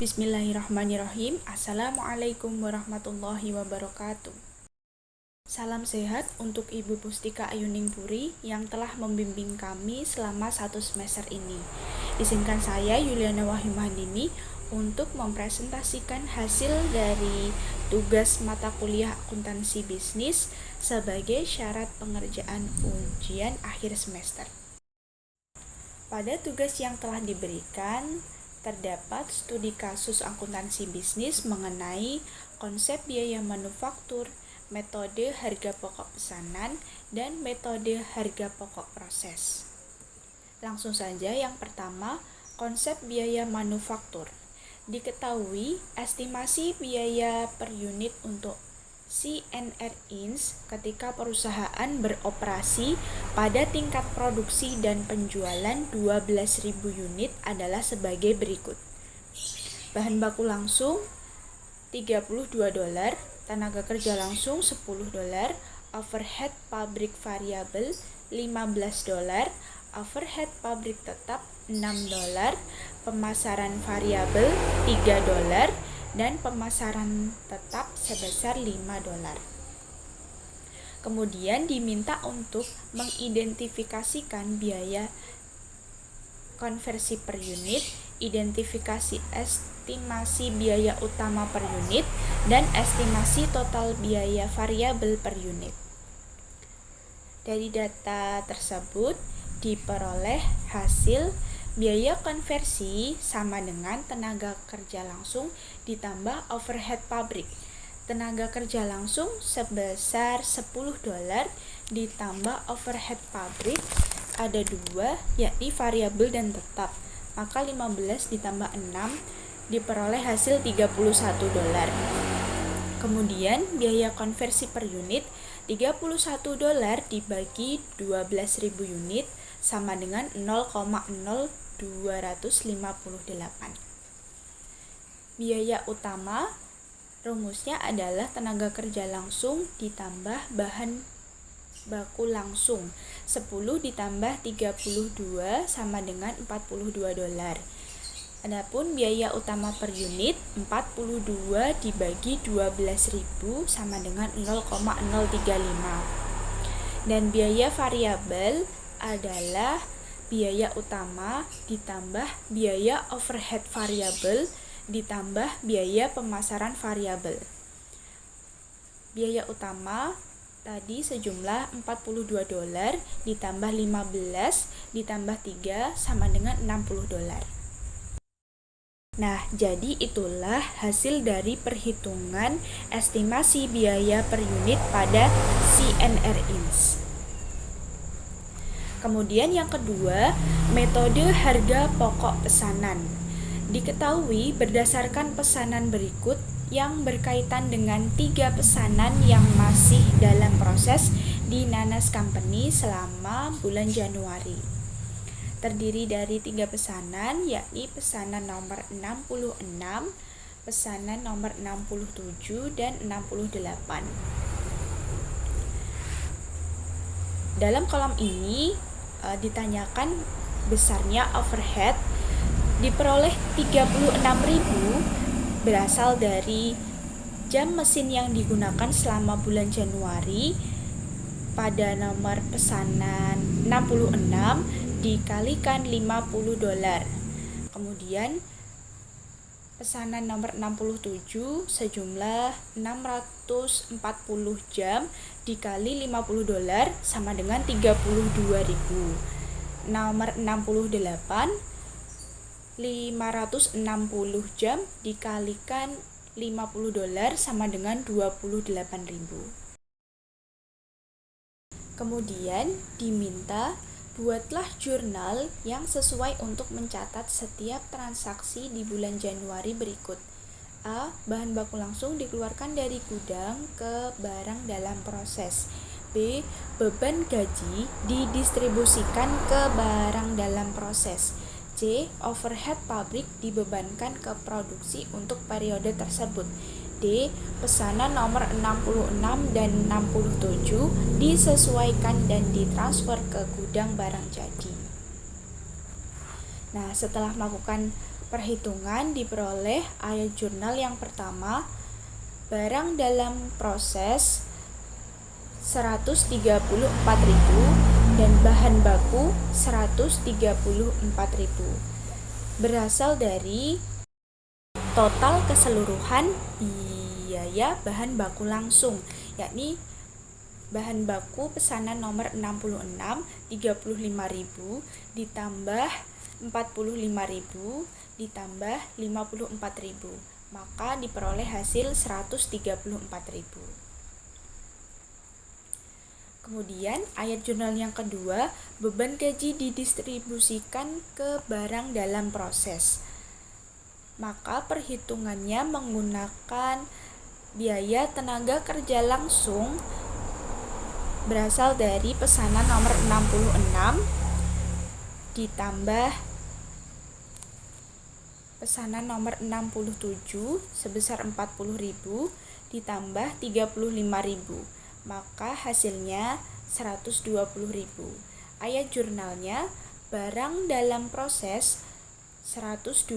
Bismillahirrahmanirrahim. Assalamualaikum warahmatullahi wabarakatuh. Salam sehat untuk Ibu Pustika Ayuningpuri yang telah membimbing kami selama 1 semester ini. Izinkan saya, Yuliana Wahyuhandini, untuk mempresentasikan hasil dari tugas mata kuliah akuntansi bisnis sebagai syarat pengerjaan ujian akhir semester. Pada tugas yang telah diberikan, terdapat studi kasus akuntansi bisnis mengenai konsep biaya manufaktur, metode harga pokok pesanan, dan metode harga pokok proses. Langsung saja yang pertama, konsep biaya manufaktur. Diketahui estimasi biaya per unit untuk CNR Ins ketika perusahaan beroperasi pada tingkat produksi dan penjualan 12.000 unit adalah sebagai berikut. Bahan baku langsung $32, tenaga kerja langsung $10, overhead pabrik variabel $15, overhead pabrik tetap $6, pemasaran variabel $3, dan pemasaran tetap sebesar $5. Kemudian diminta untuk mengidentifikasikan biaya konversi per unit, identifikasi estimasi biaya utama per unit, dan estimasi total biaya variabel per unit. Dari data tersebut diperoleh hasil biaya konversi sama dengan tenaga kerja langsung ditambah overhead pabrik. Tenaga kerja langsung sebesar $10 ditambah overhead pabrik ada 2, yakni variabel dan tetap. Maka 15 ditambah 6 diperoleh hasil $31. Kemudian biaya konversi per unit $31 dibagi 12.000 unit sama dengan 0,0258. Biaya utama rumusnya adalah tenaga kerja langsung ditambah bahan baku langsung 10 ditambah 32 sama dengan $42. Adapun biaya utama per unit 42 dibagi 12.000 sama dengan 0,035. Dan biaya variabel adalah biaya utama ditambah biaya overhead variabel ditambah biaya pemasaran variabel. Biaya utama tadi sejumlah $42 ditambah 15 ditambah 3 sama dengan $60. Nah, jadi itulah hasil dari perhitungan estimasi biaya per unit pada CNR Ins. Kemudian yang kedua, metode harga pokok pesanan. Diketahui berdasarkan pesanan berikut yang berkaitan dengan 3 pesanan yang masih dalam proses di Nanas Company selama bulan Januari. Terdiri dari 3 pesanan, yakni pesanan nomor 66, pesanan nomor 67, dan 68. Dalam kolom ini ditanyakan besarnya overhead diperoleh 36.000 berasal dari jam mesin yang digunakan selama bulan Januari pada nomor pesanan 66 dikalikan $50. Kemudian pesanan nomor 67 sejumlah 640 jam dikali $50 sama dengan 32.000. Nomor 68 560 jam dikalikan $50 sama dengan 28.000. Kemudian diminta buatlah jurnal yang sesuai untuk mencatat setiap transaksi di bulan Januari berikut. A. Bahan baku langsung dikeluarkan dari gudang ke barang dalam proses. B. Beban gaji didistribusikan ke barang dalam proses. C. Overhead pabrik dibebankan ke produksi untuk periode tersebut. D. Pesanan nomor 66 dan 67 disesuaikan dan ditransfer ke gudang barang jadi. Nah, setelah melakukan Perhitungan diperoleh ayat jurnal yang pertama, barang dalam proses 134.000 dan bahan baku 134.000 berasal dari total keseluruhan biaya bahan baku langsung, yakni bahan baku pesanan nomor 66 35.000 ditambah 45.000 ditambah 54.000, maka diperoleh hasil 134.000. Kemudian ayat jurnal yang kedua, beban gaji didistribusikan ke barang dalam proses. Maka perhitungannya menggunakan biaya tenaga kerja langsung berasal dari pesanan nomor 66 ditambah pesanan nomor 67 sebesar 40.000 ditambah 35.000, maka hasilnya 120.000. Ayat jurnalnya barang dalam proses 120.000,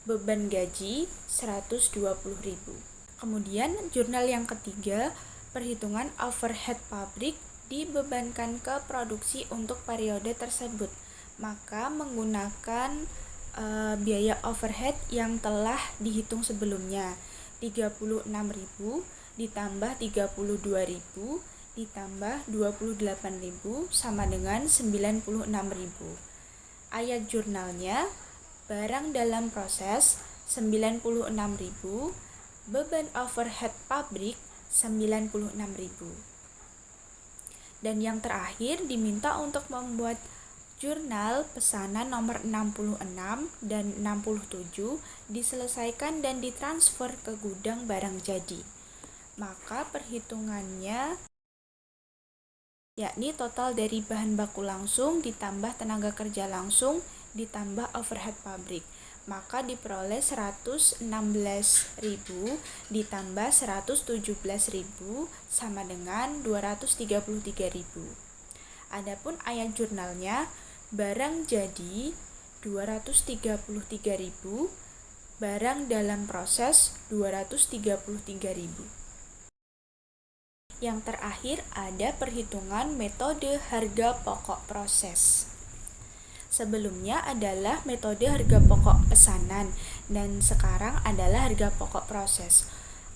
beban gaji 120.000. Kemudian jurnal yang ketiga, perhitungan overhead pabrik dibebankan ke produksi untuk periode tersebut, maka menggunakan biaya overhead yang telah dihitung sebelumnya, 36.000 ditambah 32.000 ditambah 28.000 sama dengan 96.000. Ayat jurnalnya barang dalam proses 96.000, beban overhead pabrik 96.000. Dan yang terakhir diminta untuk membuat jurnal pesanan nomor 66 dan 67 diselesaikan dan ditransfer ke gudang barang jadi. Maka perhitungannya yakni total dari bahan baku langsung ditambah tenaga kerja langsung ditambah overhead pabrik. Maka diperoleh 116.000 ditambah 117.000 sama dengan 233.000. Adapun ayat jurnalnya barang jadi 233.000, barang dalam proses 233.000. Yang terakhir ada perhitungan metode harga pokok proses. Sebelumnya adalah metode harga pokok pesanan dan sekarang adalah harga pokok proses.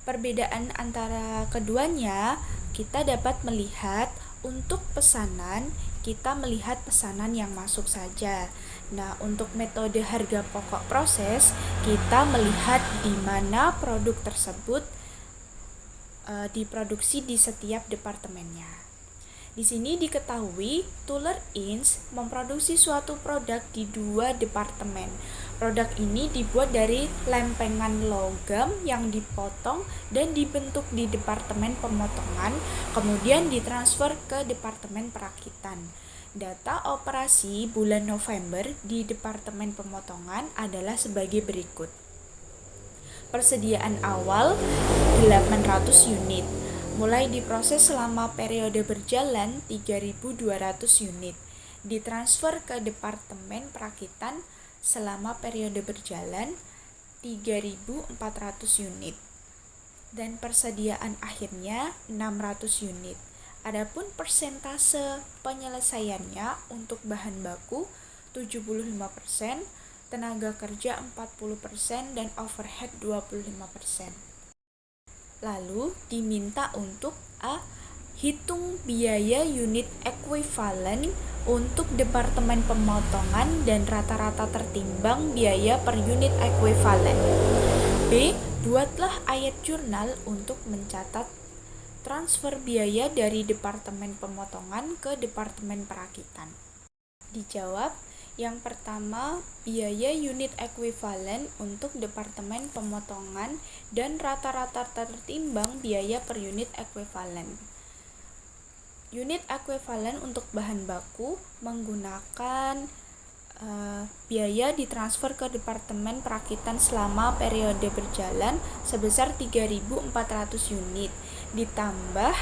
Perbedaan antara keduanya kita dapat melihat untuk pesanan kita melihat pesanan yang masuk saja. Nah, untuk metode harga pokok proses kita melihat di mana produk tersebut diproduksi di setiap departemennya. Di sini diketahui Tuller Inc memproduksi suatu produk di 2 departemen. Produk ini dibuat dari lempengan logam yang dipotong dan dibentuk di departemen pemotongan, kemudian ditransfer ke departemen perakitan. Data operasi bulan November di departemen pemotongan adalah sebagai berikut. Persediaan awal 800 unit. Mulai diproses selama periode berjalan 3.200 unit, ditransfer ke Departemen Perakitan selama periode berjalan 3.400 unit, dan persediaan akhirnya 600 unit. Adapun persentase penyelesaiannya untuk bahan baku 75%, tenaga kerja 40%, dan overhead 25%. Lalu diminta untuk A. Hitung biaya unit ekuivalen untuk departemen pemotongan dan rata-rata tertimbang biaya per unit ekuivalen. B. Buatlah ayat jurnal untuk mencatat transfer biaya dari departemen pemotongan ke departemen perakitan. Dijawab. Yang pertama, biaya unit ekuivalen untuk departemen pemotongan dan rata-rata tertimbang biaya per unit ekuivalen. Unit ekuivalen untuk bahan baku menggunakan biaya ditransfer ke departemen perakitan selama periode berjalan sebesar 3.400 unit ditambah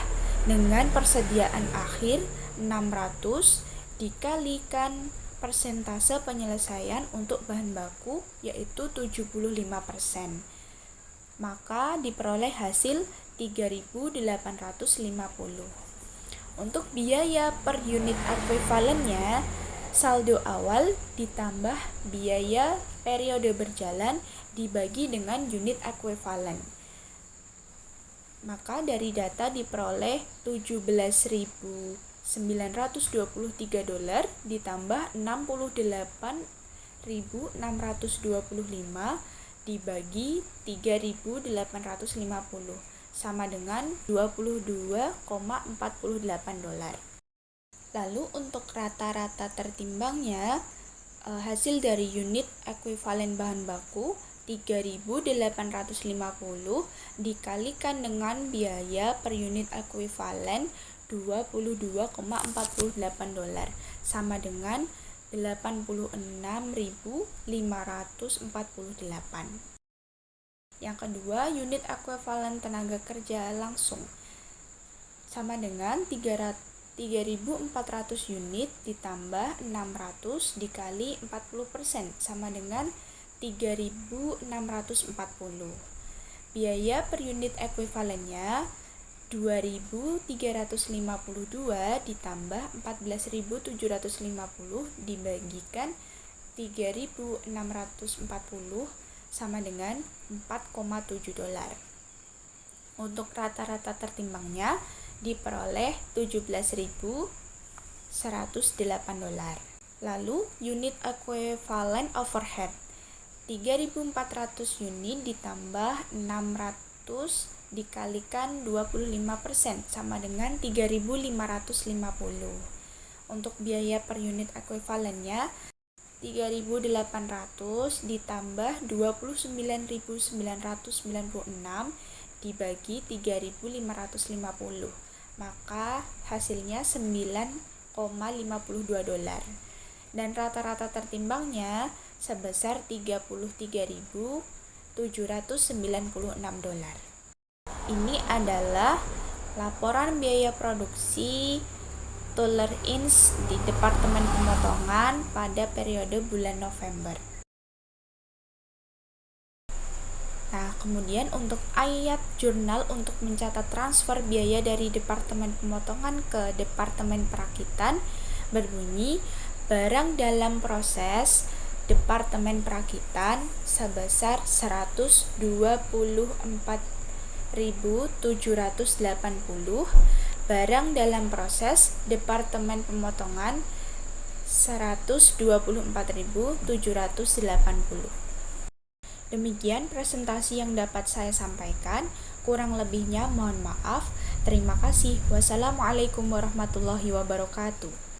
dengan persediaan akhir 600 dikalikan persentase penyelesaian untuk bahan baku yaitu 75%. Maka diperoleh hasil 3.850. Untuk biaya per unit ekuivalennya, saldo awal ditambah biaya periode berjalan dibagi dengan unit ekuivalen. Maka dari data diperoleh $17.923 ditambah $68.625 dibagi 3.850 sama dengan $22,48. Lalu untuk rata-rata tertimbangnya, hasil dari unit ekuivalen bahan baku 3.850 dikalikan dengan biaya per unit ekuivalen $22,48 sama dengan $86.548. Yang kedua, unit ekuivalen tenaga kerja langsung sama dengan 3.400 unit ditambah 600 dikali 40% sama dengan 3.640. Biaya per unit ekuivalennya 2.352 ditambah 14.750 dibagikan 3.640 sama dengan $4,7. Untuk rata-rata tertimbangnya diperoleh $17.108. Lalu unit equivalent overhead 3.400 unit ditambah 600 dikalikan 25% sama dengan 3.550. Untuk biaya per unit ekuivalennya 3.800 ditambah 29.996 dibagi 3.550, maka hasilnya $9,52 dan rata-rata tertimbangnya sebesar $33.796. Ini adalah laporan biaya produksi tolerance di Departemen Pemotongan pada periode bulan November. Nah, kemudian untuk ayat jurnal untuk mencatat transfer biaya dari Departemen Pemotongan ke Departemen Perakitan berbunyi barang dalam proses Departemen Perakitan sebesar 124.780, barang dalam proses Departemen Pemotongan 124.780. Demikian presentasi yang dapat saya sampaikan. Kurang lebihnya mohon maaf. Terima kasih. Wassalamualaikum warahmatullahi wabarakatuh.